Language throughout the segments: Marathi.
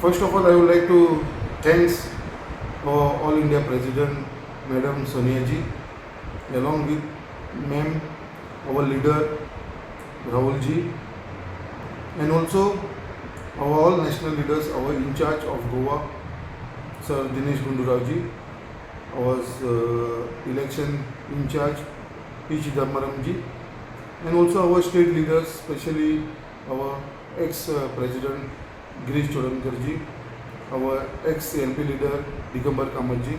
First of all, I would like to thanks our All India President, Madam Sonia ji, along with Ma'am, our leader Rahul ji, and also our all national leaders, our in charge of Goa, Sir Dinesh Gundu Rao ji, our election in charge, P. Chidambaram ji, and also our state leaders, especially our ex-president Girish Chodankar ji, our ex-CLP leader Digambar Kamat ji,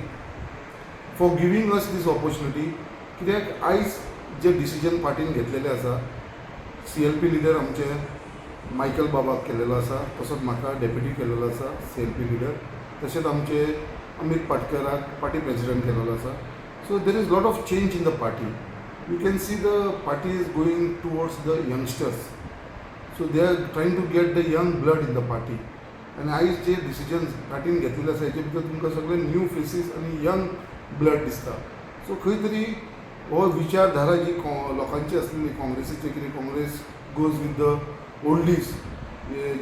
for giving us this opportunity. कित्याक आयज जे डिसिजन पार्टीन घेतलेले आसा, CLP लिडर आमचे मायकल बाबाक केलेलो आसा, तसोच म्हाका डेप्युटी केलेलो आसा CLP लिडर, तशेंच आमचे अमित पाटकराक पार्टी प्रेसिडेंट केलेलो आसा. So there is lot of change in the party. You can see the party is going towards the youngsters. So they are trying to get the young blood in the party. आनी आयज जे डिसिजन पार्टीन घेतलेले आसा हेचे भितर तुमकां सगळे न्यू फेसीस आनी यंग ब्लड दिसता. सो खंय तरी हो विचारधारा जी लोकांची आसलेली काँग्रेसीची, कितें Congress goes with the oldies,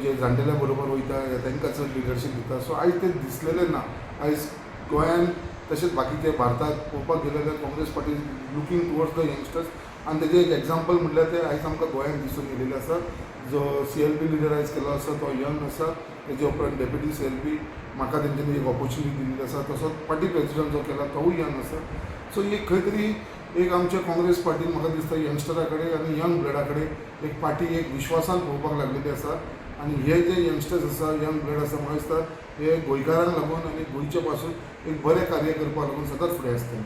जे जाणटेल्या बरोबर वयता तांकां चड लिडरशीप दिता. सो आयज ते दिसलेले ना. आयज गोंयान तशेंच बाकीचे भारताक पळोवपाक गेले जाल्यार Congress party looking towards the youngsters. आनी तेजें एक एग्जाम्पल म्हटल्यार ते आयज आमकां गोंयांत दिसून येयलेले आसा. जो CLP लिडर आयज केलो आसा तो यंग आसा. तेजे उपरांत डेप्युटी CLP म्हाका तेंच्यांनी एक ऑपॉर्च्युनिटी दिल्ली आसा. तसोच पार्टी प्रेसिडेंट जो केला तोवूय यंग आसा. सो एक खंय तरी एक आमच्या काँग्रेस पार्टीन म्हाका दिसता यंगस्टरा कडेन आनी यंग ब्लडा कडेन एक पार्टी एक विश्वासान पळोवपाक लागलेली आसा. आनी हे जे यंगस्टर्स आसा, यंग ब्लड आसा, म्हाका दिसता हे गोंयकारांक लागून आनी गोंयचे पासून एक बरें कार्य करपाक लागून सदांच फुडें आसतले.